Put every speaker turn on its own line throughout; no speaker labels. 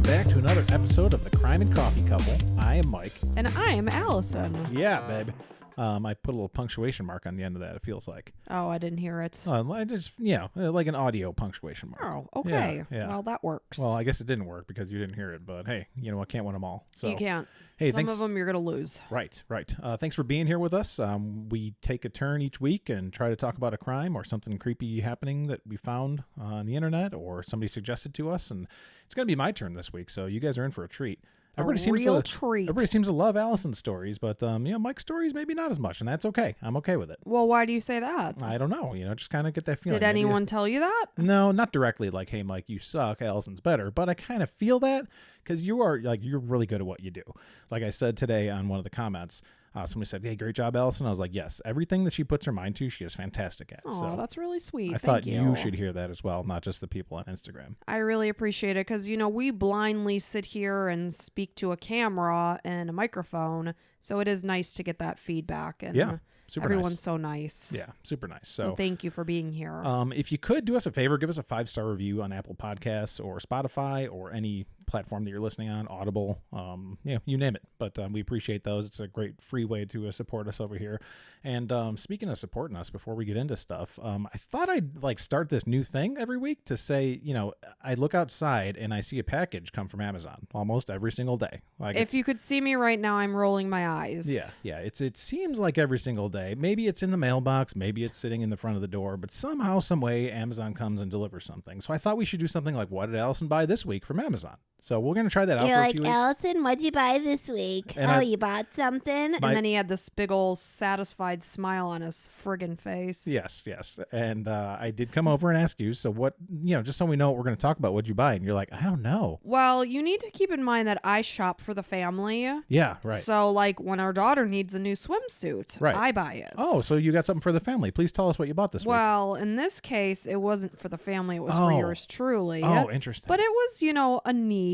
back to another episode of the Crime and Coffee Couple. I am Mike.
And I am Allison.
Yeah, babe. I put a little punctuation mark on the end of that, it feels like.
Oh, I didn't hear it.
I just, like an audio punctuation mark.
Oh, okay.
Yeah.
Well, that works.
Well, I guess it didn't work because you didn't hear it, but hey, you know, I can't win them all. So
you can't.
Hey,
Some of them you're going to lose.
Right. Thanks for being here with us. We take a turn each week and try to talk about a crime or something creepy happening that we found on the internet or somebody suggested to us. And it's going to be my turn this week, so you guys are in for a treat. Everybody seems to love Allison's stories, but Mike's stories maybe not as much, and that's okay. I'm okay with it.
Well, why do you say that?
I don't know. Just kind of get that feeling.
Did anyone tell you that?
No, not directly. Like, hey, Mike, you suck. Allison's better. But I kind of feel that because you're really good at what you do. Like I said today on one of the comments, somebody said, "Hey, great job, Allison." I was like, "Yes, everything that she puts her mind to, she is fantastic at."
Oh,
so
that's really sweet.
I thought you should hear that as well, not just the people on Instagram.
I really appreciate it because, we blindly sit here and speak to a camera and a microphone, so it is nice to get that feedback. And
yeah.
Everyone's
nice.
So nice.
Yeah, super nice.
So thank you for being here.
If you could do us a favor, give us a 5-star review on Apple Podcasts or Spotify or any platform that you're listening on, Audible, you name it. But we appreciate those. It's a great free way to support us over here. And speaking of supporting us, before we get into stuff, I thought I'd start this new thing every week to say, I look outside and I see a package come from Amazon almost every single day.
If you could see me right now, I'm rolling my eyes.
Yeah. It seems like every single day. Maybe it's in the mailbox, maybe it's sitting in the front of the door, but somehow, some way, Amazon comes and delivers something. So I thought we should do something like, what did Allison buy this week from Amazon? So we're going to try that out for a few weeks.
Allison, what'd you buy this week? You bought something?
And then he had this big old satisfied smile on his friggin' face.
Yes. And I did come over and ask you, so what, just so we know what we're going to talk about, what'd you buy? And you're like, I don't know.
Well, you need to keep in mind that I shop for the family.
Yeah, right.
So, when our daughter needs a new swimsuit,
right.
I buy it.
Oh, so you got something for the family. Please tell us what you bought this week.
Well, in this case, it wasn't for the family. It was for yours truly.
Oh, interesting.
But it was, a need.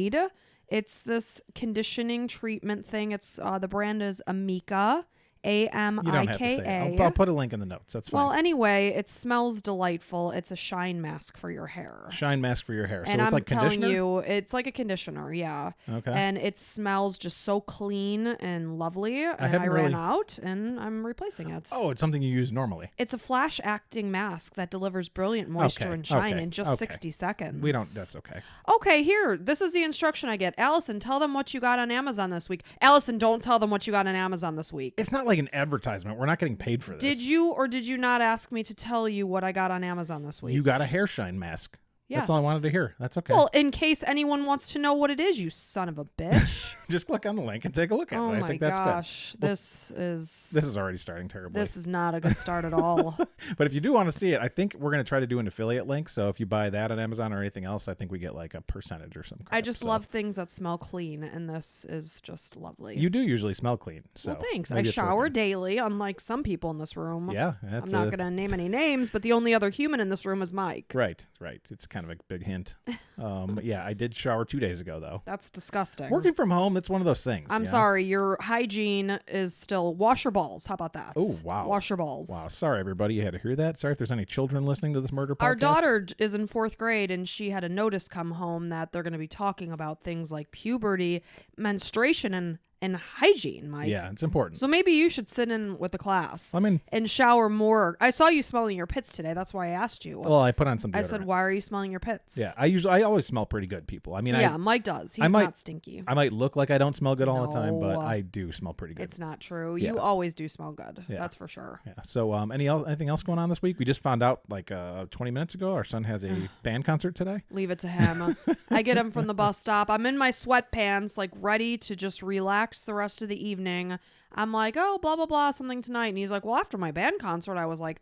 It's this conditioning treatment thing. It's the brand is Amika. Amika.
You don't have to say it. I'll put a link in the notes. That's fine.
Well, anyway, it smells delightful. It's a shine mask for your hair.
Shine mask for your hair. So
and
it's
I'm
like
telling
conditioner?
you, it's like a conditioner, yeah.
Okay.
And it smells just so clean and lovely. And I ran out, and I'm replacing it.
Oh, it's something you use normally.
It's a flash-acting mask that delivers brilliant moisture and shine in just 60 seconds.
That's okay.
Okay, here. This is the instruction I get. Allison, tell them what you got on Amazon this week. Allison, don't tell them what you got on Amazon this week.
It's not like an advertisement. We're not getting paid for this.
Did you or did you not ask me to tell you what I got on Amazon this week?
You got a hair shine mask.
Yes.
That's all I wanted to hear. That's okay.
Well, in case anyone wants to know what it is, you son of a bitch.
Just click on the link and take a look at it. I think that's good. Well, this is already starting terribly.
This is not a good start at all.
But if you do want to see it, I think we're going to try to do an affiliate link. So if you buy that on Amazon or anything else, I think we get a percentage or some crap.
I just love things that smell clean, and this is just lovely.
You do usually smell clean. So
well, thanks. I shower daily, unlike some people in this room.
Yeah.
I'm not going to name any names, but the only other human in this room is Mike.
Right. It's kind of a big hint. Yeah, I did shower 2 days ago, though.
That's disgusting.
Working from home, it's one of those things.
I'm sorry. Your hygiene is still wash your balls. How about that?
Oh, wow.
Wash your balls.
Wow. Sorry, everybody. You had to hear that. Sorry if there's any children listening to this murder podcast.
Our daughter is in 4th grade, and she had a notice come home that they're going to be talking about things like puberty, menstruation, and hygiene, Mike.
Yeah, it's important.
So maybe you should sit in with the class.
And
shower more. I saw you smelling your pits today. That's why I asked you.
Well, I put on some deodorant.
I said, why are you smelling your pits?
Yeah, I always smell pretty good, people.
Mike does. He's not stinky.
I might look like I don't smell good all the time, but I do smell pretty good.
It's not true.
Yeah.
You always do smell good.
Yeah.
That's for sure.
Yeah. So anything else going on this week? We just found out 20 minutes ago our son has a band concert today.
Leave it to him. I get him from the bus stop. I'm in my sweatpants, ready to just relax the rest of the evening. I'm like, oh, blah, blah, blah, something tonight. And he's like, well, after my band concert. I was like,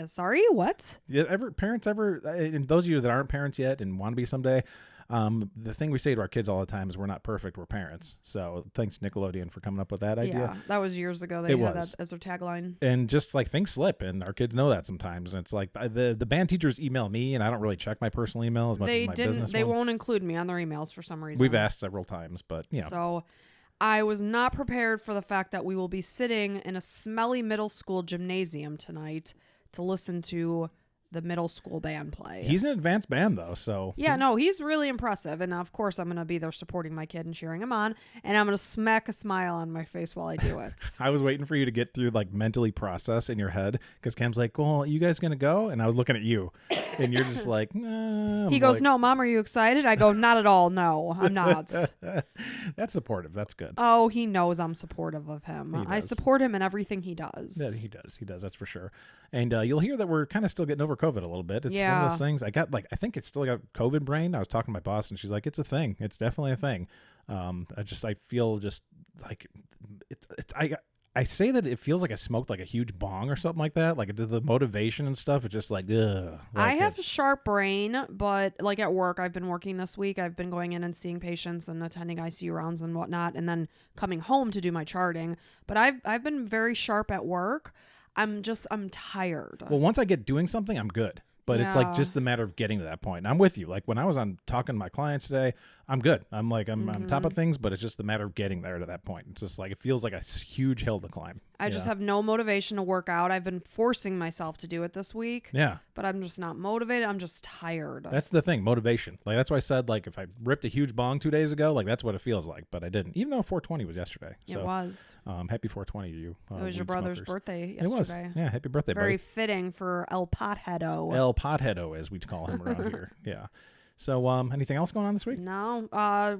sorry, what?
Yeah, and those of you that aren't parents yet and want to be someday, the thing we say to our kids all the time is we're not perfect, we're parents. So thanks Nickelodeon for coming up with that idea.
Yeah, that was years ago. They had that as their tagline.
And just things slip, and our kids know that sometimes. And it's like the band teachers email me, and I don't really check my personal email as much as my business
They
one.
won't include me on their emails for some reason.
We've asked several times, but
So I was not prepared for the fact that we will be sitting in a smelly middle school gymnasium tonight to listen to the middle school band play.
He's an advanced band, though, so...
Yeah, no, he's really impressive. And, of course, I'm going to be there supporting my kid and cheering him on. And I'm going to smack a smile on my face while I do it.
I was waiting for you to get through, like, mentally process in your head, because Cam's like, well, you guys going to go? And I was looking at you, and you're just like, nah.
He goes, no, Mom, are you excited? I go, not at all. No, I'm not.
That's supportive. That's good.
Oh, he knows I'm supportive of him. I support him in everything he does.
Yeah, he does. He does. That's for sure. And you'll hear that we're kind of still getting over COVID a little bit. It's one of those things. I think it's still got COVID brain. I was talking to my boss, and she's like, it's a thing. It's definitely a thing. I feel just like I say that it feels like I smoked like a huge bong or something like that. Like the motivation and stuff. It's just like, ugh.
I have a sharp brain, but like at work, I've been working this week. I've been going in and seeing patients and attending ICU rounds and whatnot, and then coming home to do my charting. But I've been very sharp at work. I'm tired.
Well, once I get doing something, I'm good. But it's like just the matter of getting to that point. And I'm with you. Like when I was on talking to my clients today, I'm good. I'm on top of things, but it's just the matter of getting there to that point. It's just like, it feels like a huge hill to climb.
I just have no motivation to work out. I've been forcing myself to do it this week.
Yeah.
But I'm just not motivated. I'm just tired.
That's the thing, motivation. Like that's why I said, like, if I ripped a huge bong 2 days ago, like that's what it feels like. But I didn't, even though 420 was yesterday. So,
it was.
Happy 420 to you.
It was your brother's birthday yesterday.
It was. Yeah, happy birthday,
Very
buddy.
fitting for El Potheado.
El Potheado, as we call him around here. Yeah. So, anything else going on this week?
No,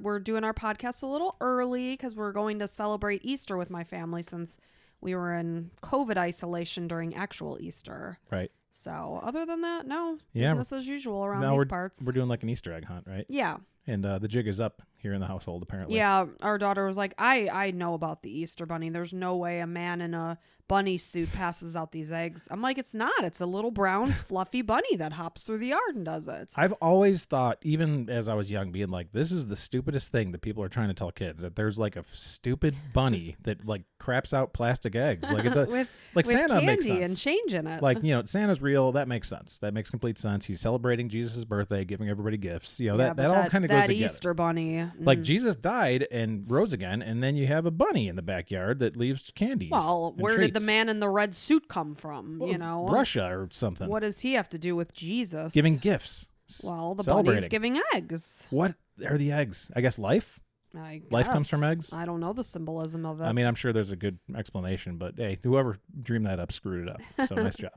we're doing our podcast a little early because we're going to celebrate Easter with my family since we were in COVID isolation during actual Easter.
Right.
So, other than that, no, business as usual around these parts.
We're doing like an Easter egg hunt, right?
Yeah.
And the jig is up here in the household, apparently.
Yeah, our daughter was like, I know about the Easter bunny. There's no way a man in a bunny suit passes out these eggs. I'm like, it's not. It's a little brown, fluffy bunny that hops through the yard and does it.
I've always thought, even as I was young, being like, this is the stupidest thing that people are trying to tell kids, that there's like a stupid bunny that like craps out plastic eggs. Like,
with
Santa makes sense.
and change in it.
Like, Santa's real. That makes sense. That makes complete sense. He's celebrating Jesus' birthday, giving everybody gifts. That all kind of goes together. That
Easter bunny.
Like, Jesus died and rose again, and then you have a bunny in the backyard that leaves candies.
Well, where did the man in the red suit come from?
Russia or something.
What does he have to do with Jesus?
Giving gifts.
Well, the bunny's giving eggs.
What are the eggs? I guess life? Life comes from eggs?
I don't know the symbolism of it.
I mean, I'm sure there's a good explanation, but hey, whoever dreamed that up screwed it up. So nice job.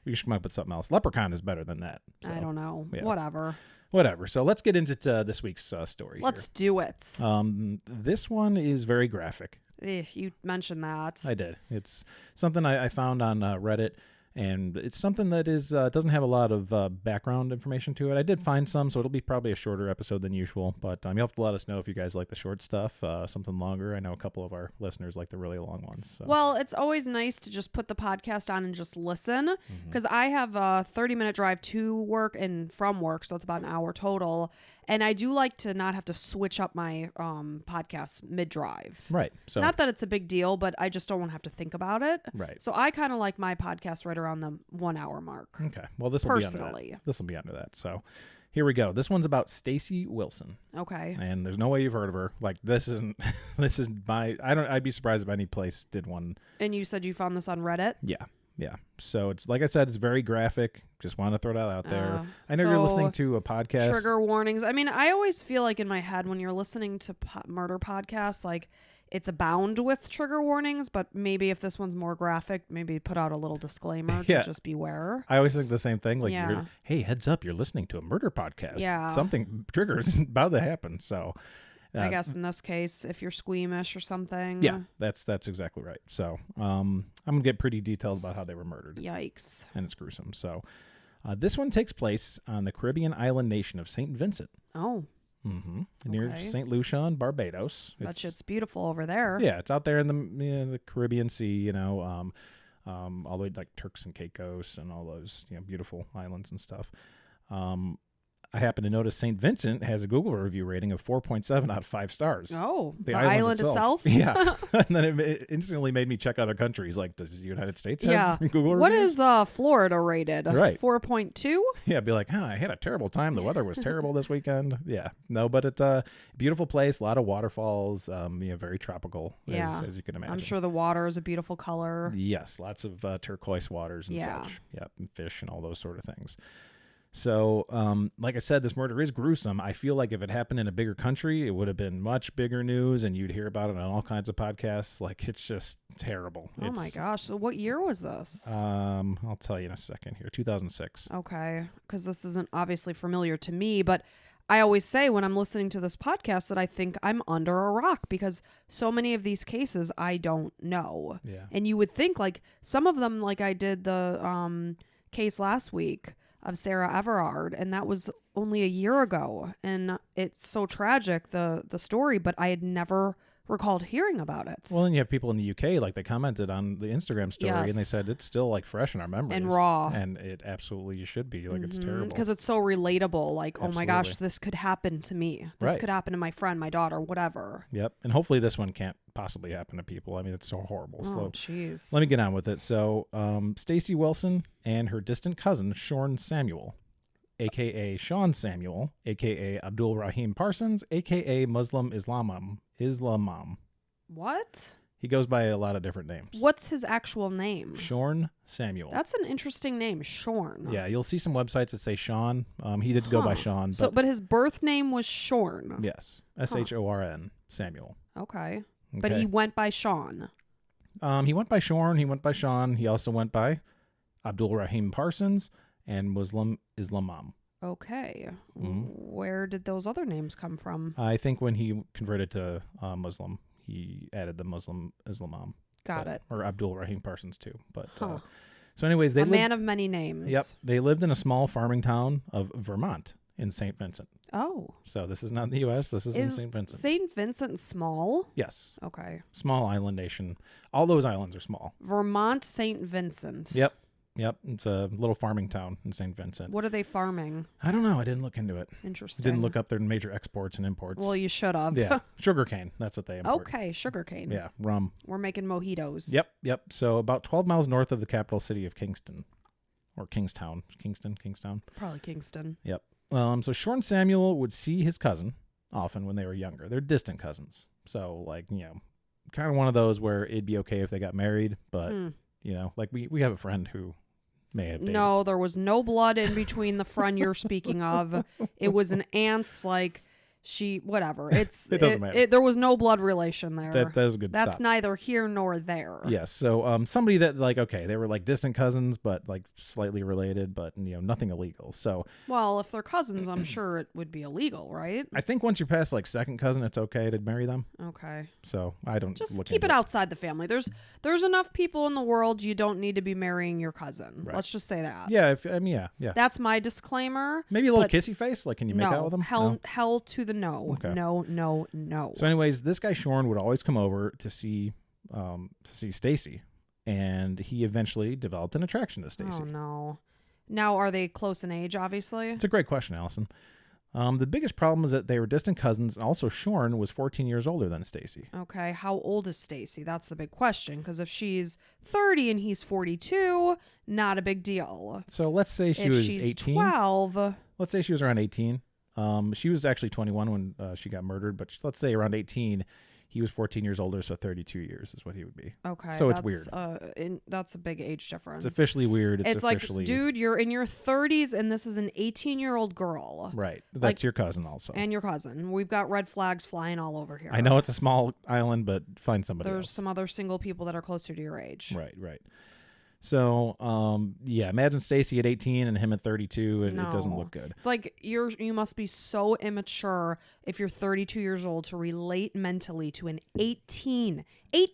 We should come up with something else. Leprechaun is better than that. So,
I don't know. Yeah.
Whatever. So let's get into this week's story.
Let's do it.
This one is very graphic.
You mentioned that.
I did. It's something I found on Reddit, and it's something that is doesn't have a lot of background information to it. I did find some, so it'll be probably a shorter episode than usual, but you'll have to let us know if you guys like the short stuff, something longer. I know a couple of our listeners like the really long ones. So.
Well, it's always nice to just put the podcast on and just listen, because I have a 30-minute drive to work and from work, so it's about an hour total. And I do like to not have to switch up my podcast mid-drive.
Right. So
not that it's a big deal, but I just don't want to have to think about it.
Right.
So I kind of like my podcast right around the 1 hour mark.
Okay. Well, this will be under that. This will be under that. So here we go. This one's about Stacy Wilson.
Okay.
And there's no way you've heard of her. Like, this is I'd be surprised if any place did one.
And you said you found this on Reddit?
Yeah. Yeah. So it's like I said, it's very graphic. Just want to throw that out there. I know you're listening to a podcast.
Trigger warnings. I mean, I always feel like in my head when you're listening to murder podcasts, like it's abound with trigger warnings, but maybe if this one's more graphic, maybe put out a little disclaimer to just beware.
I always think the same thing. Like, hey, heads up, you're listening to a murder podcast.
Yeah.
Something triggers about to happen. So
I guess in this case, if you're squeamish or something.
Yeah, that's exactly right. So I'm going to get pretty detailed about how they were murdered.
Yikes.
And it's gruesome. So this one takes place on the Caribbean island nation of St. Vincent.
Oh.
Mm-hmm. Near St. Lucia in Barbados.
That shit's beautiful over there.
Yeah, it's out there in the Caribbean Sea, all the way like Turks and Caicos and all those beautiful islands and stuff. I happen to notice St. Vincent has a Google review rating of 4.7 out of 5 stars.
Oh, the island itself?
Yeah. And then it instantly made me check other countries. Like, does the United States have Google reviews?
What is Florida rated?
Right.
4.2?
Yeah, be like, I had a terrible time. The weather was terrible this weekend. Yeah. No, but it's a beautiful place. A lot of waterfalls. Very tropical, as you can imagine.
I'm sure the water is a beautiful color.
Yes, lots of turquoise waters and
Yeah.
such. Yep, and fish and all those sort of things. So, like I said, this murder is gruesome. I feel like if it happened in a bigger country, it would have been much bigger news, and you'd hear about it on all kinds of podcasts. Like, it's just terrible.
Oh my gosh! So, what year was this?
I'll tell you in a second here. 2006.
Okay, because this isn't obviously familiar to me, but I always say when I'm listening to this podcast that I think I'm under a rock because so many of these cases I don't know.
Yeah.
And you would think like some of them, like I did the case last week of Sarah Everard, and that was only a year ago, and it's so tragic, the story, but I had never recalled hearing about it.
Well, and you have people in the UK, like they commented on the Instagram story, and they said it's still like fresh in our memories.
And raw.
And it absolutely should be. Like, it's terrible.
Because it's so relatable. Like,
Absolutely.
oh my gosh, this could happen to me. This could happen to my friend, my daughter, whatever.
Yep. And hopefully this one can't possibly happen to people. I mean, it's so horrible.
Oh, jeez.
Let me get on with it. So, Stacy Wilson and her distant cousin, Shawn Samuel, a.k.a. Shawn Samuel, a.k.a. Abdul Rahim Parsons, a.k.a. Muslim Islamam.
What?
He goes by a lot of different names.
What's his actual name?
Shawn Samuel.
That's an interesting name, Shawn.
Yeah, you'll see some websites that say Shawn. He did go by Shawn.
But his birth name was Shorn.
Yes, Shorn, Samuel.
Okay. But he went by Shawn.
He went by Shorn. He went by Shawn. He also went by Abdul Rahim Parsons and Muslim Islamam.
Okay. Where did those other names come from?
I think when he converted to Muslim, he added the Muslim Islamam.
Got it.
Or Abdul Rahim Parsons too. But so anyways, they
man of many names.
Yep. They lived in a small farming town of Vermont in St. Vincent.
Oh.
So this is not in the U.S. This is in St. Vincent.
St. Vincent small?
Yes.
Okay.
Small island nation. All those islands are small.
Vermont, St. Vincent.
Yep. It's a little farming town in St. Vincent.
What are they farming?
I don't know. I didn't look into it.
Interesting.
Didn't look up their major exports and imports.
Well, you should have.
Yeah. Sugarcane. That's what they import.
Okay. Sugarcane.
Yeah. Rum.
We're making mojitos.
Yep. So about 12 miles north of the capital city of Kingston. Or Kingstown. Kingstown.
Probably Kingston.
Yep. So Shawn Samuel would see his cousin often when they were younger. They're distant cousins. So, kind of one of those where it'd be okay if they got married. But, like we have a friend who may have dated.
No, there was no blood in between the friend you're speaking of. It was an aunt's, whatever.
It doesn't matter.
There was no blood relation there.
That is a good
That's
stop.
neither here nor there.
Yes. So somebody that they were distant cousins, but slightly related, but nothing illegal. So
well, if they're cousins, I'm sure it would be illegal, right?
I think once you're past second cousin, it's okay to marry them.
Okay.
So I don't
just
look
keep
into
it outside the family. There's enough people in the world. You don't need to be marrying your cousin.
Right.
Let's just say that.
Yeah. Yeah.
That's my disclaimer.
Maybe a little kissy face. Can you make out with them?
Hell to the no.
Okay.
No.
So, anyways, this guy Shawn would always come over to see Stacy, and he eventually developed an attraction to Stacy.
Oh no! Now, are they close in age? Obviously,
it's a great question, Allison. The biggest problem is that they were distant cousins, and also Shawn was 14 years older than Stacy.
Okay, how old is Stacy? That's the big question. Because if she's 30 and he's 42, not a big deal.
So let's say
if
was
she's
18.
12.
Let's say she was around 18. She was actually 21 when she got murdered, but let's say around 18, he was 14 years older, so 32 years is what he would be.
Okay.
So it's weird.
That's a big age difference.
It's officially weird.
It's
officially...
dude, you're in your 30s and this is an 18-year-old girl.
Right. That's your cousin also.
And your cousin. We've got red flags flying all over here.
I know it's a small island, but find somebody
There's
else.
some other single people that are closer to your age.
Right. So, imagine Stacy at 18 and him at 32, and it doesn't look good.
It's like you must be so immature if you're 32 years old to relate mentally to an 18, a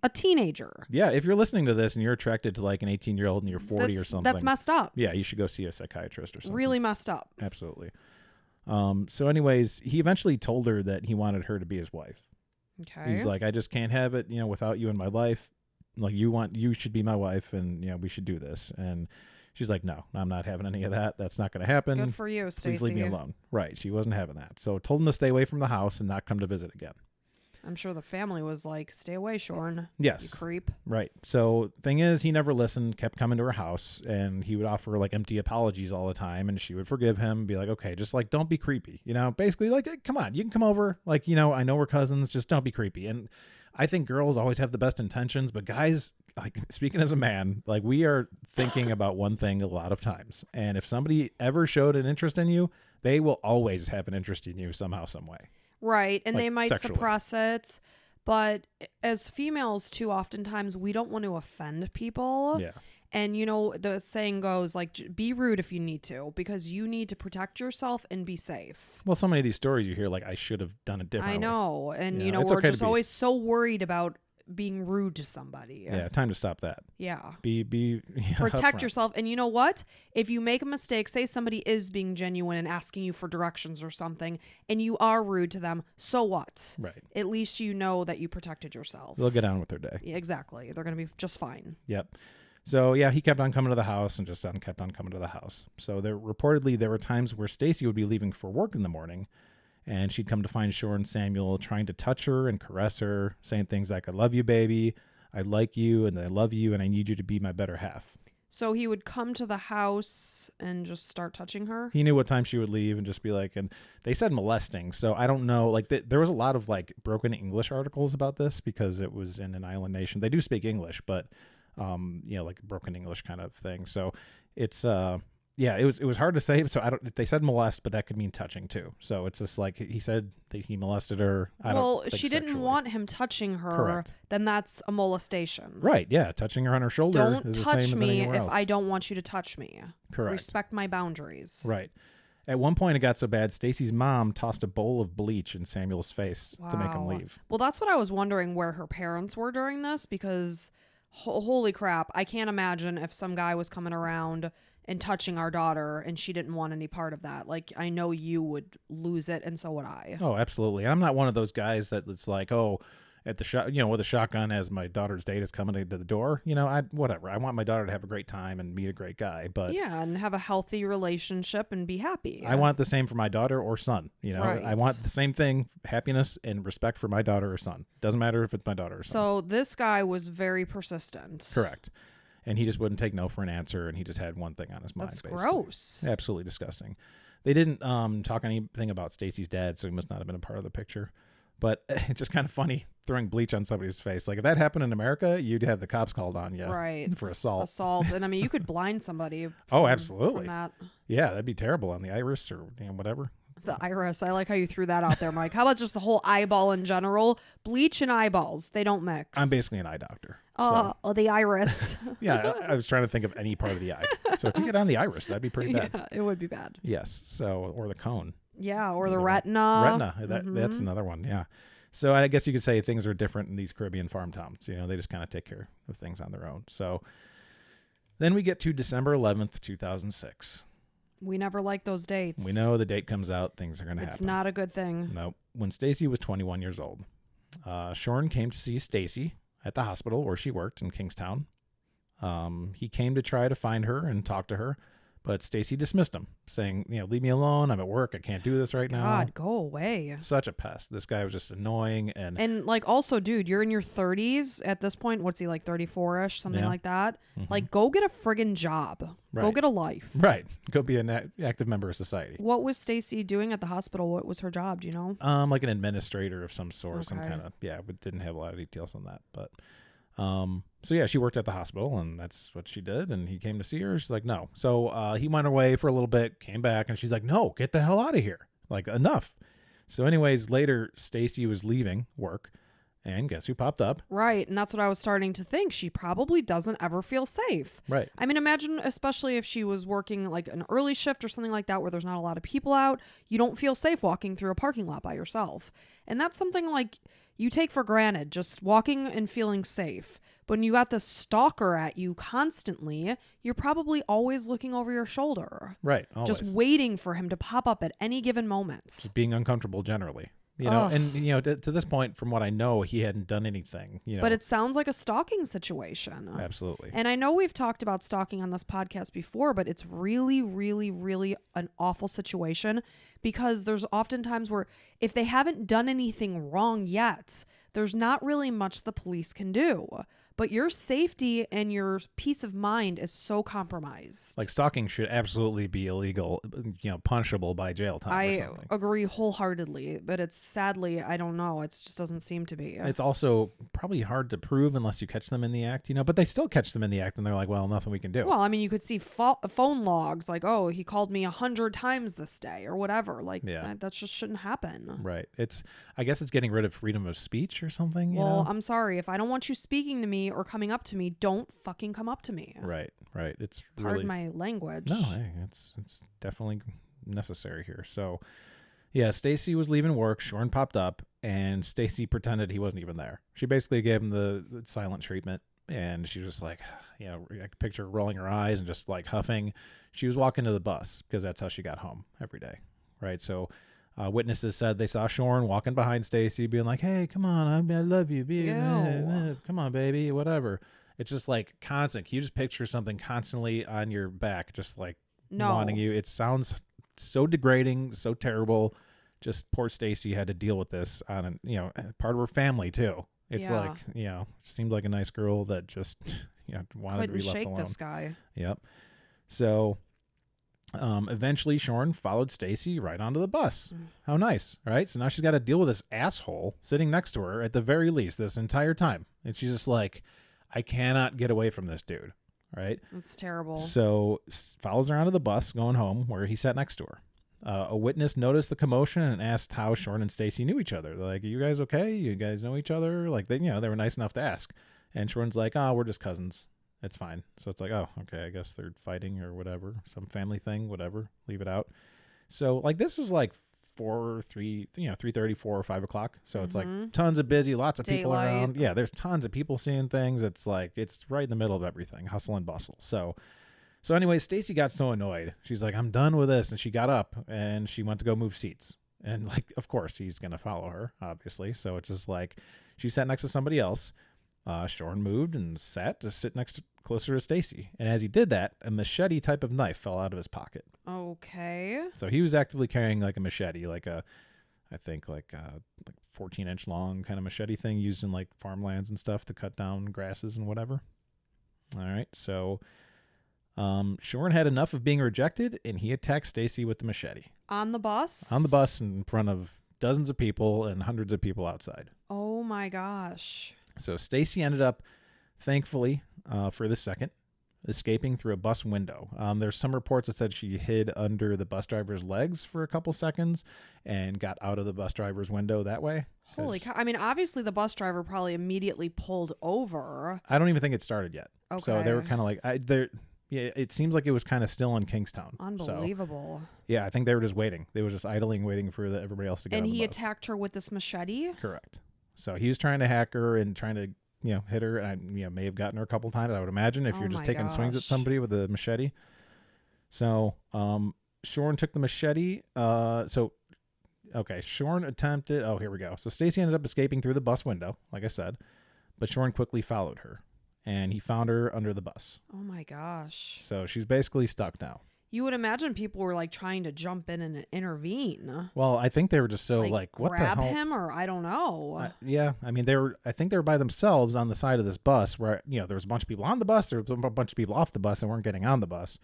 teenager.
Yeah, if you're listening to this and you're attracted to an 18-year-old and you're 40 or something.
That's messed up.
Yeah, you should go see a psychiatrist or something.
Really messed up.
Absolutely. So anyways, he eventually told her that he wanted her to be his wife.
Okay.
He's like, I just can't have it, without you in my life. You should be my wife, and we should do this. And She's like, no, I'm not having any of that. That's not going to happen.
Good for you, Stacy.
Please leave me alone. Right. She wasn't having that. So told him to stay away from the house and not come to visit again.
I'm sure the family was like, stay away, Shawn.
Yes.
You creep.
Right. So thing is, he never listened, kept coming to her house, and he would offer like empty apologies all the time, and she would forgive him, be like, okay, just like, don't be creepy. Basically like, hey, come on, you can come over. Like, I know we're cousins, just don't be creepy. And I think girls always have the best intentions, but guys, like, speaking as a man, like, we are thinking about one thing a lot of times. And if somebody ever showed an interest in you, they will always have an interest in you somehow, some way.
Right. And
like
they might
sexually.
suppress it. But as females, too, oftentimes we don't want to offend people.
Yeah.
And, the saying goes, like, be rude if you need to, because you need to protect yourself and be safe.
Well, so many of these stories you hear, like, I should have done it differently.
I know. And,
it's
we're
okay to
just
be-
always so worried about being rude to somebody.
Yeah, time to stop that.
Yeah.
Be
Protect
upfront.
yourself. And you know what? If you make a mistake, say somebody is being genuine and asking you for directions or something, and you are rude to them, so what?
Right.
At least you know that you protected yourself.
They'll get on with their day.
Yeah, exactly. They're going to be just fine.
Yep. So, yeah, he kept on coming to the house and just kept on coming to the house. So there were times where Stacy would be leaving for work in the morning, and she'd come to find Shawn Samuel trying to touch her and caress her, saying things like, I love you, baby. I like you, and I love you, and I need you to be my better half.
So he would come to the house and just start touching her?
He knew what time she would leave and just be like, and they said molesting. So I don't know, like there was a lot of like broken English articles about this because it was in an island nation. They do speak English, but like broken English kind of thing. So it's it was hard to say. So they said molest, but that could mean touching too. So it's just like he said that he molested her.
Well, she didn't want him touching her.
Correct.
Then that's a molestation.
Right. Yeah. Touching her on her shoulder
Don't
is the
touch
same as
me
anywhere
if
else.
I don't want you to touch me.
Correct.
Respect my boundaries.
Right. At one point, it got so bad, Stacy's mom tossed a bowl of bleach in Samuel's face to make him leave.
Well, that's what I was wondering, where her parents were during this, because holy crap, I can't imagine if some guy was coming around and touching our daughter and she didn't want any part of that. Like, I know you would lose it, and so would I.
Oh, absolutely. I'm not one of those guys it's like, oh, at the shot, with a shotgun as my daughter's date is coming to the door. Whatever. I want my daughter to have a great time and meet a great guy, but
yeah, and have a healthy relationship and be happy.
I want the same for my daughter or son.
Right.
I want the same thing, happiness and respect for my daughter or son. Doesn't matter if it's my daughter or son.
So this guy was very persistent.
Correct. And he just wouldn't take no for an answer, and he just had one thing on his mind.
That's
basically.
gross.
Absolutely disgusting. They didn't talk anything about Stacy's dad, so he must not have been a part of the picture. But it's just kind of funny throwing bleach on somebody's face. Like, if that happened in America, you'd have the cops called on you for assault.
And I mean, you could blind somebody.
Oh, absolutely.
From that.
Yeah, that'd be terrible on the iris or whatever.
The iris. I like how you threw that out there, Mike. How about just the whole eyeball in general? Bleach and eyeballs, they don't mix.
I'm basically an eye doctor.
Oh, the iris.
Yeah, I was trying to think of any part of the eye. So if you get on the iris, that'd be pretty bad.
Yeah, it would be bad.
Yes. So, or the cone.
Yeah, or the retina.
Retina. That's another one. Yeah. So I guess you could say things are different in these Caribbean farm towns. They just kind of take care of things on their own. So then we get to December 11th, 2006.
We never like those dates.
We know the date comes out, things are going to happen.
It's not a good thing.
No. When Stacy was 21 years old, Shawn came to see Stacy at the hospital where she worked in Kingstown. He came to try to find her and talk to her, but Stacy dismissed him, saying, leave me alone. I'm at work. I can't do this right now.
God, go away.
Such a pest. This guy was just annoying. And
like, also, dude, you're in your 30s at this point. What's he, like 34-ish, something like that?
Mm-hmm.
Like, go get a friggin' job.
Right.
Go get a life.
Right. Go be an active member of society.
What was Stacy doing at the hospital? What was her job? Do you know?
Like an administrator of some sort. Some kind of, but didn't have a lot of details on that. But so yeah, she worked at the hospital, and that's what she did. And he came to see her. She's like, no. So he went away for a little bit, came back, and she's like, no, get the hell out of here. Like, enough. So anyways, later, Stacy was leaving work, and guess who popped up?
Right, and that's what I was starting to think. She probably doesn't ever feel safe.
Right.
I mean, imagine, especially if she was working like an early shift or something like that where there's not a lot of people out, you don't feel safe walking through a parking lot by yourself. And that's something like you take for granted, just walking and feeling safe. But when you got this stalker at you constantly, you're probably always looking over your shoulder.
Right, always.
Just waiting for him to pop up at any given moment.
Just being uncomfortable generally. You know, and you know, to this point, from what I know, he hadn't done anything. You know,
but it sounds like a stalking situation.
Absolutely.
And I know we've talked about stalking on this podcast before, but it's really, really, really an awful situation because there's oftentimes where if they haven't done anything wrong yet, there's not really much the police can do. But your safety and your peace of mind is so compromised.
Like stalking should absolutely be illegal, you know, punishable by jail time or something.
I agree wholeheartedly, but it's sadly, I don't know. It just doesn't seem to be.
It's also probably hard to prove unless you catch them in the act, you know, but they still catch them in the act and they're like, well, nothing we can do.
Well, I mean, you could see phone logs like, oh, he called me 100 times this day or whatever. Like that just shouldn't happen.
Right. I guess it's getting rid of freedom of speech or something.
Well,
you know?
I'm sorry. If I don't want you speaking to me or coming up to me, don't fucking come up to me.
Right. It's
Pardon my language.
No, hey, it's definitely necessary here. So, yeah, Stacy was leaving work. Shawn popped up, and Stacy pretended he wasn't even there. She basically gave him the silent treatment, and she was just like, you know, I could picture her rolling her eyes and just like huffing. She was walking to the bus because that's how she got home every day, right? So. Witnesses said they saw Shawn walking behind Stacy, being like, "Hey, come on, I love you, come on, baby, whatever." It's just like constant. Can you just picture something constantly on your back, just like wanting you? It sounds so degrading, so terrible. Just poor Stacy had to deal with this on, you know, part of her family too. It's like, you know, seemed like a nice girl that just, you know, wanted to be left alone.
Couldn't shake this guy.
Yep. So. Eventually Shawn followed Stacy right onto the bus. How nice, right? So now she's got to deal with this asshole sitting next to her at the very least this entire time. And she's just like, I cannot get away from this dude, right?
That's terrible.
So follows her onto the bus going home where he sat next to her. A witness noticed the commotion and asked how Shawn and Stacy knew each other. They're like, are you guys okay? You guys know each other? Like, they were nice enough to ask. And Shawn's like, oh, we're just cousins. It's fine. So it's like, oh, okay, I guess they're fighting or whatever, some family thing, whatever, leave it out. So like this is like 3:30, 4 or 5 o'clock. So it's like tons of busy, lots of people around. Yeah, there's tons of people seeing things. It's like, it's right in the middle of everything, hustle and bustle. So anyway, Stacy got so annoyed. She's like, I'm done with this. And she got up and she went to go move seats. And like, of course, he's going to follow her, obviously. So it's just like, she sat next to somebody else. Shawn moved and sat to sit closer to Stacy. And as he did that, a machete type of knife fell out of his pocket.
Okay.
So he was actively carrying like a machete, like a 14-inch long kind of machete thing used in like farmlands and stuff to cut down grasses and whatever. All right. So Shawn had enough of being rejected, and he attacked Stacy with the machete.
On the bus?
On the bus in front of dozens of people and hundreds of people outside.
Oh my gosh.
So Stacy ended up, thankfully, for the second, escaping through a bus window. There's some reports that said she hid under the bus driver's legs for a couple seconds and got out of the bus driver's window that way.
Holy cow. I mean, obviously the bus driver probably immediately pulled over.
I don't even think it started yet.
Okay.
So they were kind of like, it seems like it was kind of still in Kingstown.
Unbelievable.
So, yeah, I think they were just waiting. They were just idling, waiting for everybody else to get on the bus.
And he attacked her with this machete?
Correct. So he was trying to hack her and trying to, hit her, and may have gotten her a couple times, I would imagine, if you're just taking swings at somebody with a machete. So Shawn took the machete. Shawn attempted. Oh, here we go. So Stacy ended up escaping through the bus window, like I said, but Shawn quickly followed her, and he found her under the bus.
Oh my gosh.
So she's basically stuck now.
You would imagine people were like trying to jump in and intervene.
Well, I think they were just so like what the hell?
Grab him, or I don't know.
Yeah, I mean I think they were by themselves on the side of this bus where there was a bunch of people on the bus, there was a bunch of people off the bus that weren't getting on the bus,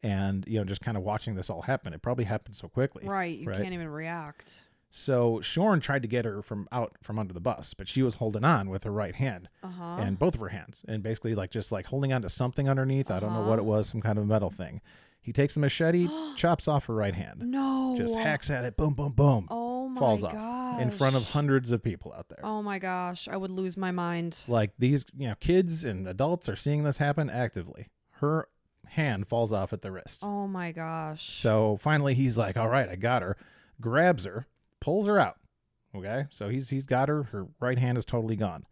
and just kind of watching this all happen. It probably happened so quickly.
Right, you can't even react.
So Shawn tried to get her from under the bus, but she was holding on with her right hand and both of her hands, and basically just holding on to something underneath. I don't know what it was, some kind of metal thing. He takes the machete, chops off her right hand.
No.
Just hacks at it, boom, boom, boom.
Oh my
falls
gosh.
off in front of hundreds of people out there.
Oh my gosh, I would lose my mind.
Like these, kids and adults are seeing this happen actively. Her hand falls off at the wrist.
Oh my gosh.
So finally he's like, all right, I got her. Grabs her, pulls her out. Okay, so he's got her. Her right hand is totally gone.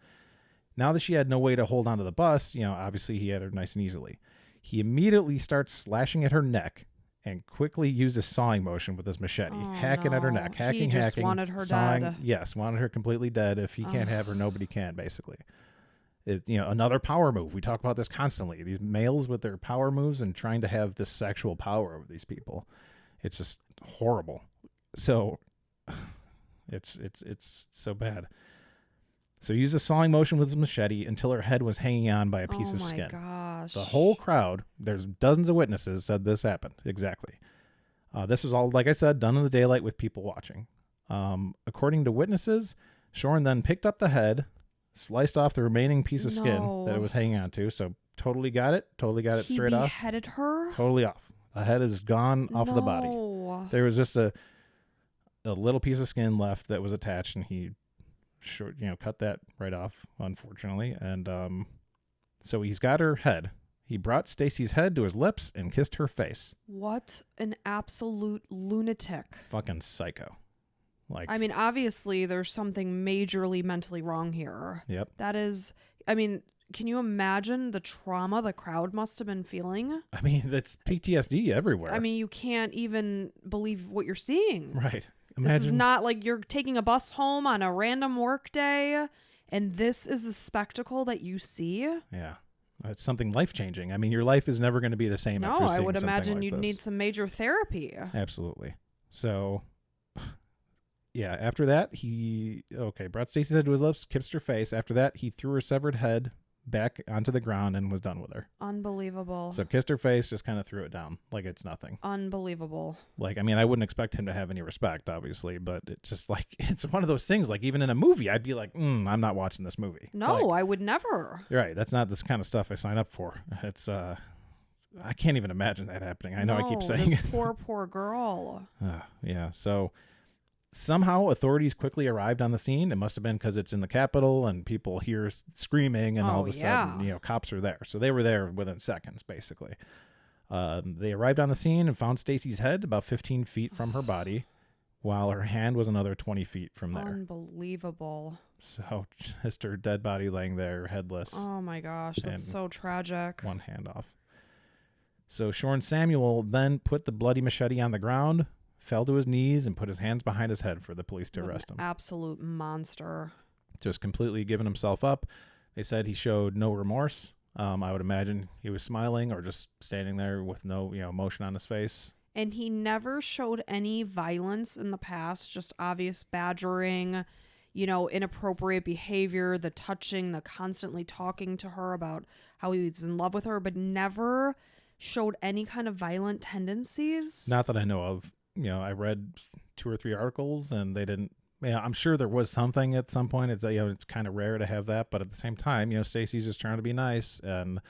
Now that she had no way to hold onto the bus, obviously he had her nice and easily. He immediately starts slashing at her neck and quickly used a sawing motion with his machete,
Oh,
hacking at her
no.
neck, hacking,
He just
hacking,
wanted her
sawing.
dead.
Yes, wanted her completely dead. If he can't have her, nobody can, basically. Another power move. We talk about this constantly. These males with their power moves and trying to have this sexual power over these people. It's just horrible. So it's so bad. So he used a sawing motion with his machete until her head was hanging on by a piece of skin.
Oh my gosh.
The whole crowd, there's dozens of witnesses, said this happened. Exactly. This was all, like I said, done in the daylight with people watching. According to witnesses, Shawn then picked up the head, sliced off the remaining piece of skin that it was hanging on to. So totally got it straight off.
He beheaded her?
Totally off. The head is gone off of the body. There was just a little piece of skin left that was attached, and he cut that right off, unfortunately. And so he's got her head. He brought Stacy's head to his lips and kissed her face.
What an absolute lunatic.
Fucking psycho.
I mean, obviously there's something majorly mentally wrong here.
Yep.
That is, I mean, can you imagine the trauma the crowd must have been feeling?
I mean, that's PTSD everywhere.
I mean, you can't even believe what you're seeing.
Right.
This is not like you're taking a bus home on a random work day, and this is a spectacle that you see.
Yeah. It's something life-changing. I mean, your life is never going to be the same after seeing
I would
something
imagine
like
you'd
this.
need some major therapy.
Absolutely. So, yeah, after that, brought Stacy's head to his lips, kissed her face. After that, he threw her severed head back onto the ground and was done with her.
Unbelievable.
So kissed her face, just kind of threw it down like it's nothing.
Unbelievable.
I mean, I wouldn't expect him to have any respect, obviously, but it just it's one of those things. Like, even in a movie, I'd be like, I'm not watching this movie.
No, I would never.
Right. That's not this kind of stuff I sign up for. It's, I can't even imagine that happening. I know I keep saying
this poor girl.
Yeah. So somehow authorities quickly arrived on the scene. It must have been because it's in the Capitol and people hear screaming, and all of a sudden, cops are there. So they were there within seconds, basically. They arrived on the scene and found Stacy's head about 15 feet from her body, while her hand was another 20 feet from there.
Unbelievable.
So just her dead body laying there, headless.
Oh my gosh, that's so tragic.
One hand off. So Shawn Samuel then put the bloody machete on the ground, fell to his knees, and put his hands behind his head for the police to arrest him.
Absolute monster. Just
completely giving himself up. They said he showed no remorse. I would imagine he was smiling or just standing there with no emotion on his face.
And he never showed any violence in the past, just obvious badgering, inappropriate behavior, the touching, the constantly talking to her about how he was in love with her, but never showed any kind of violent tendencies.
Not that I know of. I read 2 or 3 articles, and they didn't. I'm sure there was something at some point. It's it's kind of rare to have that, but at the same time, Stacy's just trying to be nice and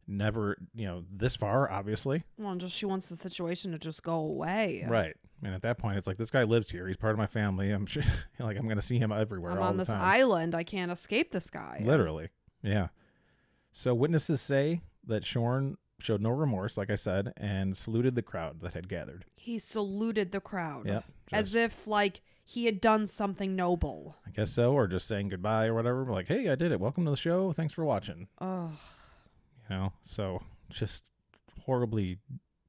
never, this far, obviously.
Well, she wants the situation to just go away.
Right. And at that point, it's like, this guy lives here. He's part of my family. I'm sure, I'm going to see him everywhere.
I'm
all
on
the
this
time.
island. I can't escape this guy.
Literally. Yeah. So witnesses say that Shawn showed no remorse, like I said, and saluted the crowd that had gathered.
He saluted the crowd.
Yep.
As if, he had done something noble.
I guess so, or just saying goodbye or whatever. Like, hey, I did it. Welcome to the show. Thanks for watching.
Ugh.
So just horribly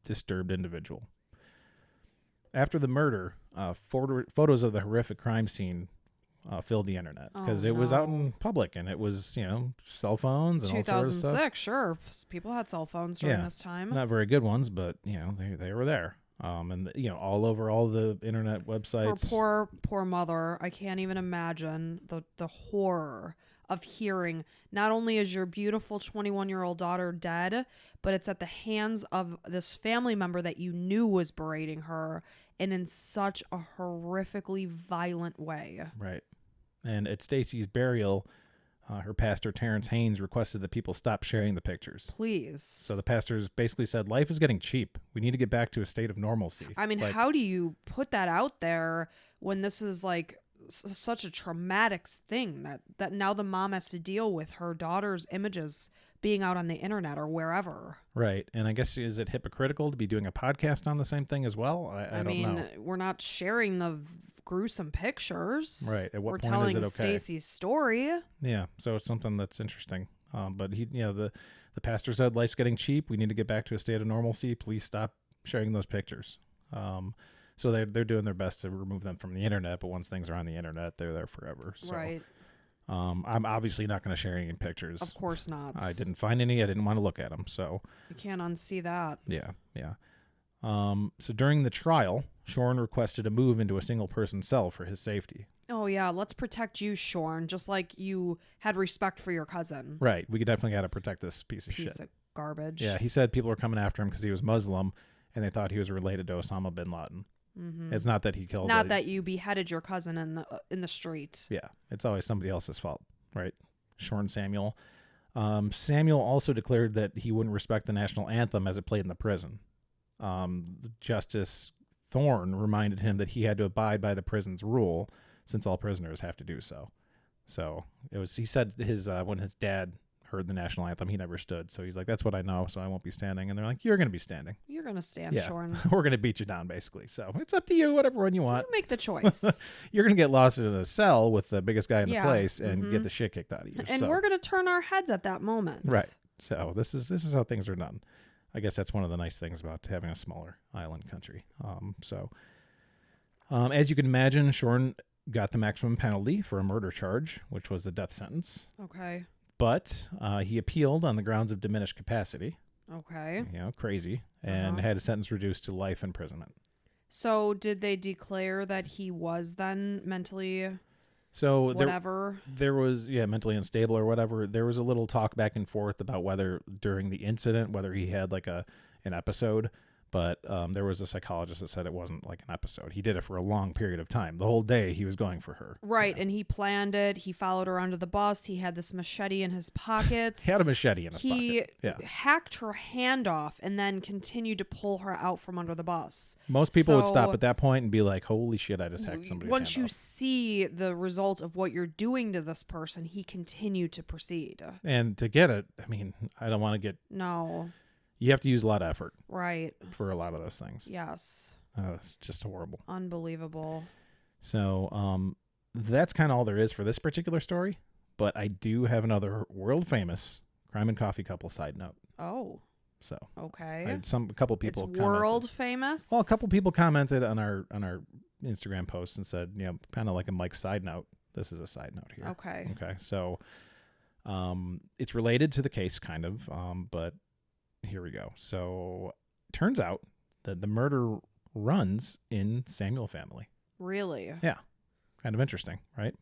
disturbed individual. After the murder, photos of the horrific crime scene filled the internet because it was out in public, and it was, cell phones and all sorts of stuff.
2006, sure. People had cell phones during this time.
Not very good ones, but, they were there. And, all over all the internet websites.
Her poor mother. I can't even imagine the horror of hearing not only is your beautiful 21-year-old daughter dead, but it's at the hands of this family member that you knew was berating her, and in such a horrifically violent way.
Right. And at Stacy's burial, her pastor, Terrence Haynes, requested that people stop sharing the pictures.
Please.
So the pastors basically said, life is getting cheap. We need to get back to a state of normalcy.
I mean, how do you put that out there when this is such a traumatic thing that now the mom has to deal with her daughter's images being out on the internet or wherever?
Right. And I guess, is it hypocritical to be doing a podcast on the same thing as well? I don't know.
We're not sharing the gruesome pictures.
Right. At what
We're
point
telling
is it okay?
Stacy's story.
Yeah. So it's something that's interesting. But he, the pastor said, life's getting cheap. We need to get back to a state of normalcy. Please stop sharing those pictures. So they're doing their best to remove them from the internet, but once things are on the internet, they're there forever. So,
Right.
I'm obviously not going to share any pictures.
Of course not.
I didn't find any. I didn't want to look at them. So
You can't unsee that.
yeah. So during the trial, Shawn requested a move into a single-person cell for his safety.
Oh, yeah. Let's protect you, Shawn, just like you had respect for your cousin.
Right. We definitely got to protect this piece of
Piece
shit.
of garbage.
Yeah. He said people were coming after him because he was Muslim, and they thought he was related to Osama bin Laden.
Mm-hmm.
It's not that he killed.
Not that you beheaded your cousin in the street.
Yeah. It's always somebody else's fault, right? Shawn Samuel. Samuel also declared that he wouldn't respect the national anthem as it played in the prison. Justice Thorne reminded him that he had to abide by the prison's rule, since all prisoners have to do so. So it was. He said his when his dad heard the national anthem, he never stood. So he's like, "That's what I know, so I won't be standing." And they're like, "You're going to be standing.
You're going to stand,
Yeah.
Shawn.
We're going to beat you down, basically. So it's up to you, whatever one you want.
You make the choice.
You're going to get lost in a cell with the biggest guy in the
Yeah.
place and
Mhm.
get the shit kicked out of you.
And
So-
we're going to turn our heads at that moment.
right. So this is how things are done. I guess that's one of the nice things about having a smaller island country. As you can imagine, Shawn got the maximum penalty for a murder charge, which was the death sentence.
Okay.
But he appealed on the grounds of diminished capacity.
Okay.
Crazy, and
Uh-huh.
had a sentence reduced to life imprisonment.
So did they declare that he was then mentally
So
whatever?
there was mentally unstable or whatever. There was a little talk back and forth about whether during the incident whether he had like an episode, but there was a psychologist that said it wasn't like an episode. He did it for a long period of time. The whole day he was going for her.
Right, and he planned it. He followed her under the bus. He had this machete in his pocket.
He had a machete in his
He
pocket. Yeah.
hacked her hand off and then continued to pull her out from under the bus.
Most people would stop
So-
at that point and be like, "Holy shit, I just hacked somebody's
Once
hand
you
off."
see the result of what you're doing to this person, he continued to proceed.
And to get it, I mean, I don't want to get.
No.
You have to use a lot of effort
Right.
for a lot of those things.
Yes.
It's just horrible.
Unbelievable.
So that's kind of all there is for this particular story. But I do have another world famous crime and coffee couple side note.
Oh.
So
Okay.
a couple people
It's
commented.
world famous.
Well, a couple people commented on our Instagram post and said, kind of like a Mike side note. This is a side note here.
Okay.
Okay. So it's related to the case, kind of, but here we go. So turns out that the murder runs in Samuel family.
Really?
Yeah. Kind of interesting, right?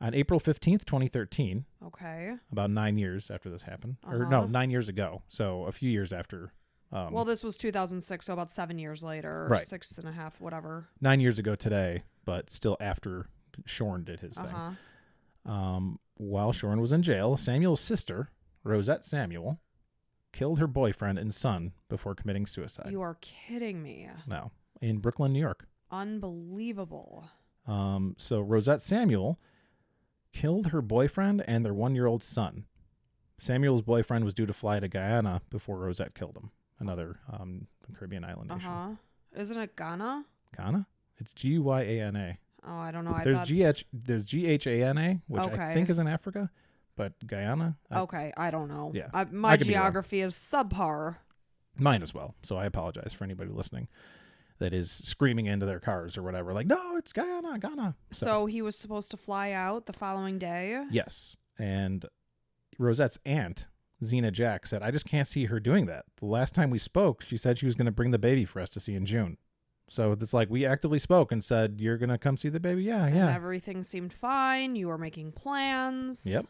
On April 15th, 2013,
Okay.
about 9 years after this happened, or no, 9 years ago. So a few years after.
Well, this was 2006, so about 7 years later, or
Right.
6.5, whatever.
9 years ago today, but still after Shawn did his
Uh-huh.
thing. While Shawn was in jail, Samuel's sister, Rosettes Samuel, killed her boyfriend and son before committing suicide.
You are kidding me.
No, in Brooklyn, New York.
Unbelievable.
So Rosette Samuel killed her boyfriend and their 1-year-old son. Samuel's boyfriend was due to fly to Guyana before Rosette killed him, another Caribbean island nation.
Uh-huh. Isn't it Ghana?
Ghana? It's Gyana.
Oh, I don't know. I
There's
thought...
there's Ghana, which I
Okay.
think is in Africa, but Guyana,
Okay, I don't know.
Yeah,
My
I could be wrong.
geography is subpar.
mine as well. So I apologize for anybody listening that is screaming into their cars or whatever, like, no, it's Ghana.
So he was supposed to fly out the following day?
Yes, and Rosette's aunt, Zena Jack, said, I just can't see her doing that. The last time we spoke, she said she was going to bring the baby for us to see in June. So it's like we actively spoke and said, you're going to come see the baby? Yeah,
And
yeah.
everything seemed fine. You were making plans.
Yep.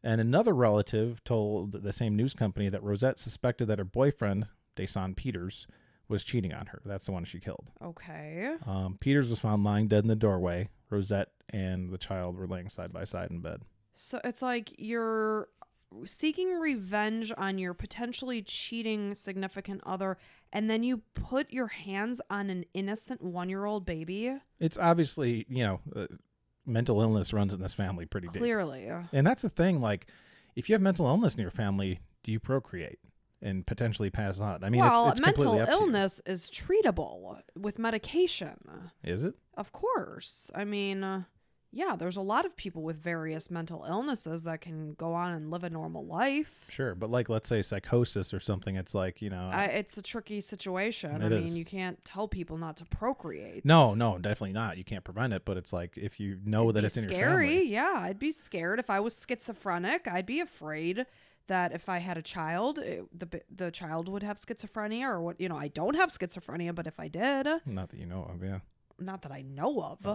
And another relative told the same news company that Rosette suspected that her boyfriend, Desan Peters, was cheating on her. That's the one she killed.
Okay.
Peters was found lying dead in the doorway. Rosette and the child were laying side by side in bed.
So it's like you're seeking revenge on your potentially cheating significant other, and then you put your hands on an innocent 1-year-old baby?
It's obviously, mental illness runs in this family pretty deep.
Clearly.
And that's the thing. Like, if you have mental illness in your family, do you procreate and potentially pass on? I mean,
well,
it's
mental
completely up to you.
illness is treatable with medication.
Is it?
Of course. I mean, Yeah, there's a lot of people with various mental illnesses that can go on and live a normal life.
Sure, but like, let's say psychosis or something, it's like,
It's a tricky situation.
It
I
is.
mean, you can't tell people not to procreate.
No, definitely not. You can't prevent it, but it's like, if you know that it's in your family.
Yeah, I'd be scared. If I was schizophrenic, I'd be afraid that if I had a child, the child would have schizophrenia or what, I don't have schizophrenia, but if I did.
Not that you know of, yeah.
Not that I know of.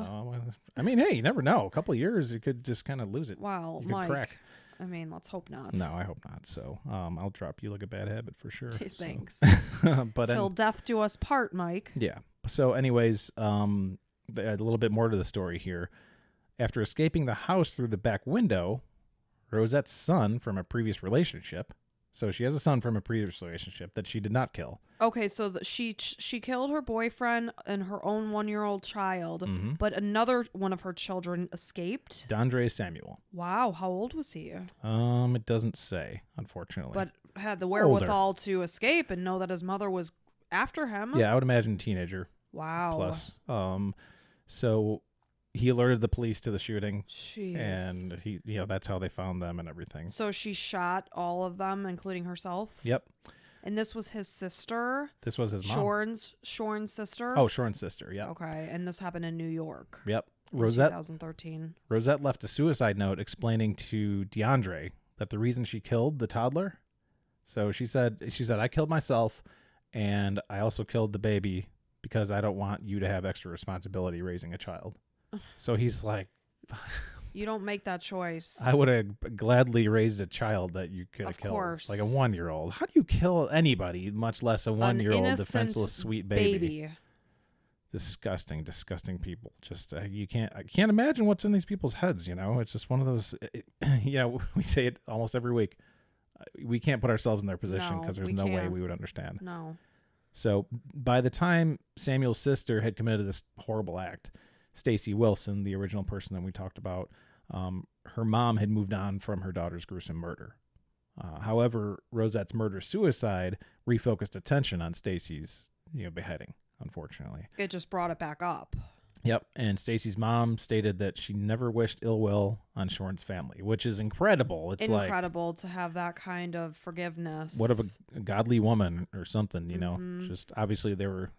I mean, hey, you never know. A couple of years, you could just kind of lose it.
Well,
you could
Mike,
crack.
I mean, let's hope not.
No, I hope not. So I'll drop you like a bad habit for sure.
Thanks.
But
Till death do us part, Mike.
Yeah. So anyways, a little bit more to the story here. After escaping the house through the back window, Rosette's son from a previous relationship. So she has a son from a previous relationship that she did not kill.
Okay, so she killed her boyfriend and her own 1-year-old child, but another one of her children escaped.
Shawn Samuel.
Wow, how old was he?
It doesn't say, unfortunately.
But had the wherewithal to escape and know that his mother was after him.
Yeah, I would imagine teenager.
Wow.
Plus, so he alerted the police to the shooting.
Jeez.
And he, that's how they found them and everything.
So she shot all of them, including herself.
Yep.
And this was his sister.
This was his mom.
Shawn's sister.
Oh, Shawn's sister. Yeah.
Okay, and this happened in New York.
Yep.
In
Rosette.
2013.
Rosette left a suicide note explaining to DeAndre that the reason she killed the toddler. So she said, I killed myself, and I also killed the baby because I don't want you to have extra responsibility raising a child. So he's like,
you don't make that choice.
I would have gladly raised a child that you could have killed. Of course. Like a 1-year-old. How do you kill anybody, much less a 1-year-old defenseless sweet baby? Disgusting, disgusting people. Just I can't imagine what's in these people's heads. It's just one of those. We say it almost every week. We can't put ourselves in their position because there's no way we would understand.
No.
So by the time Samuel's sister had committed this horrible act, Stacy Wilson, the original person that we talked about, her mom had moved on from her daughter's gruesome murder. However, Rosette's murder-suicide refocused attention on Stacy's beheading, unfortunately.
It just brought it back up.
Yep, and Stacy's mom stated that she never wished ill will on Shawn's family, which is incredible. It's
incredible to have that kind of forgiveness.
What of a godly woman or something, Just obviously they were,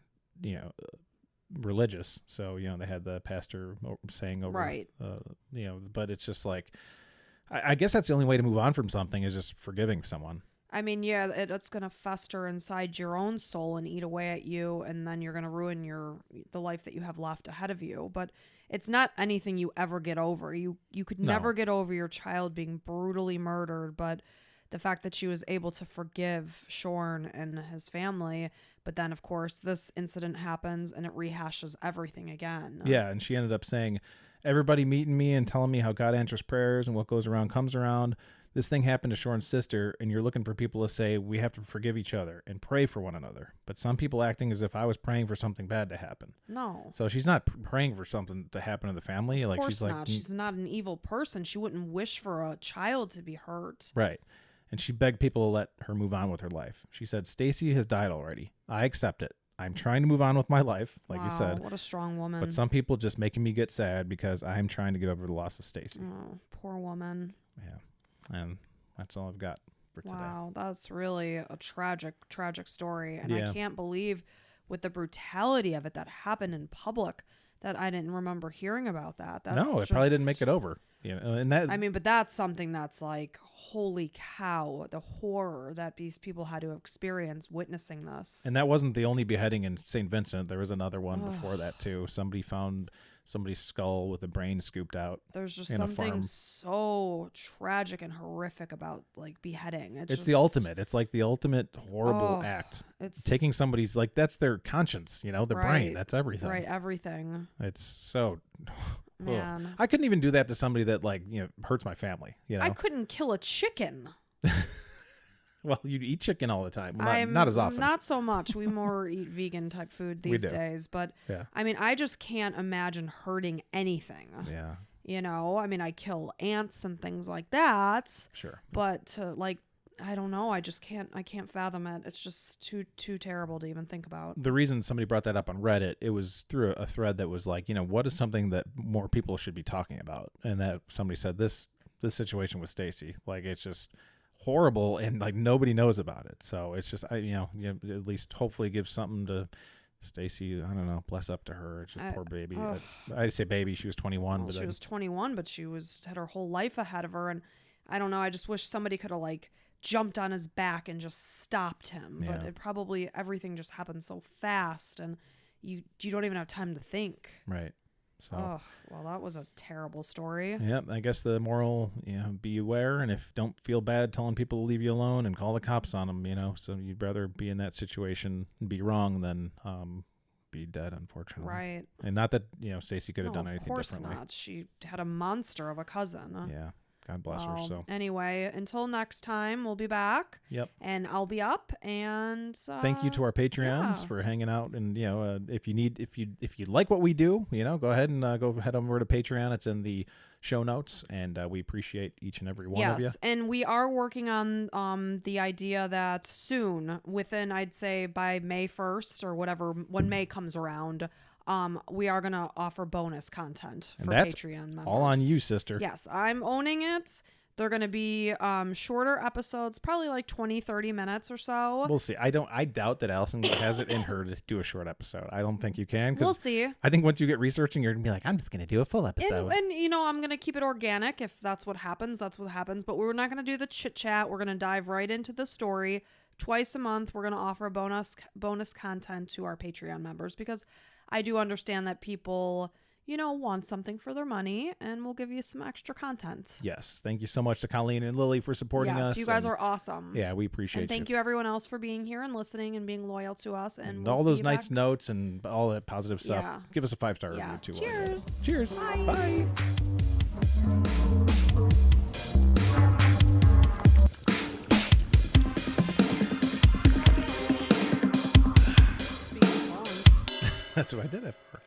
religious, so they had the pastor saying over,
right?
But it's just like, I guess that's the only way to move on from something is just forgiving someone.
I mean, yeah, it's gonna fester inside your own soul and eat away at you, and then you're gonna ruin the life that you have left ahead of you. But it's not anything you ever get over. You could never get over your child being brutally murdered, but the fact that she was able to forgive Shawn and his family, but then of course this incident happens and it rehashes everything again.
Yeah, and she ended up saying, everybody meeting me and telling me how God answers prayers and what goes around comes around. This thing happened to Shawn's sister, and you're looking for people to say we have to forgive each other and pray for one another. But some people acting as if I was praying for something bad to happen.
No.
So she's not praying for something to happen to the family.
Of course not. She's not an evil person. She wouldn't wish for a child to be hurt.
Right. And she begged people to let her move on with her life. She said, Stacy has died already. I accept it. I'm trying to move on with my life, like you said.
What a strong woman.
But some people just making me get sad because I'm trying to get over the loss of Stacy.
Oh, poor woman.
Yeah. And that's all I've got for today.
Wow, that's really a tragic story. And I can't believe with the brutality of it that happened in public that I didn't remember hearing about that.
No, it probably didn't make it over. And that,
I mean, but that's something that's like, holy cow, the horror that these people had to experience witnessing this.
And that wasn't the only beheading in St. Vincent. There was another one before that too. Somebody found somebody's skull with a brain scooped out.
There's just something so tragic and horrific about like beheading.
It's the ultimate. It's like the ultimate horrible act.
It's
taking somebody's, like, that's their conscience, their brain. That's everything.
Right, everything.
It's so...
Man.
I couldn't even do that to somebody that, like, hurts my family.
I couldn't kill a chicken.
Well, you eat chicken all the time. Well, not as often.
Not so much. We more eat vegan type food these days. But I mean, I just can't imagine hurting anything.
Yeah.
I mean, I kill ants and things like that.
Sure.
But to like I don't know. I can't fathom it. It's just too terrible to even think about.
The reason somebody brought that up on Reddit, it was through a thread that was like, what is something that more people should be talking about? And that somebody said this situation with Stacy, like, it's just horrible and like nobody knows about it. So it's just, at least hopefully give something to Stacy. I don't know. Bless up to her. It's just poor baby. I say baby. She was 21.
Well, she was 21, but she had her whole life ahead of her. And I don't know. I just wish somebody could have like jumped on his back and just stopped him.
Yeah.
But everything just happened so fast, and you don't even have time to think.
Right. So,
well, that was a terrible story.
Yeah, I guess the moral, be aware, and if don't feel bad telling people to leave you alone and call the cops on them, so you'd rather be in that situation and be wrong than be dead, unfortunately.
Right.
And not that, Stacy could have done anything differently.
Of course not. She had a monster of a cousin.
Yeah. God bless her. So
anyway, until next time, we'll be back.
Yep.
And I'll be up. And
thank you to our Patreons for hanging out. And if you like what we do, go ahead and head over to Patreon. It's in the show notes, and we appreciate each and every one of you.
Yes, and we are working on the idea that soon, within I'd say by May 1st or whatever, when May comes around. We are going to offer bonus content for Patreon members.
All on you, sister.
Yes, I'm owning it. They're going to be shorter episodes, probably like 20, 30 minutes or so.
We'll see. I doubt that Allison has it in her to do a short episode. I don't think you can.
We'll see.
I think once you get researching, you're going to be like, I'm just going to do a full episode.
And I'm going to keep it organic. If that's what happens, that's what happens. But we're not going to do the chit chat. We're going to dive right into the story. Twice a month, we're going to offer bonus content to our Patreon members, because I do understand that people, want something for their money, and we'll give you some extra content.
Yes. Thank you so much to Colleen and Lily for supporting us.
You guys are awesome.
Yeah, we appreciate
and thank you everyone else for being here and listening and being loyal to us. And we'll
all
see
those
you
nice
back.
notes and all that positive stuff.
Yeah.
Give us a 5-star review too.
Cheers.
Cheers.
Bye.
Bye. That's what I did it for.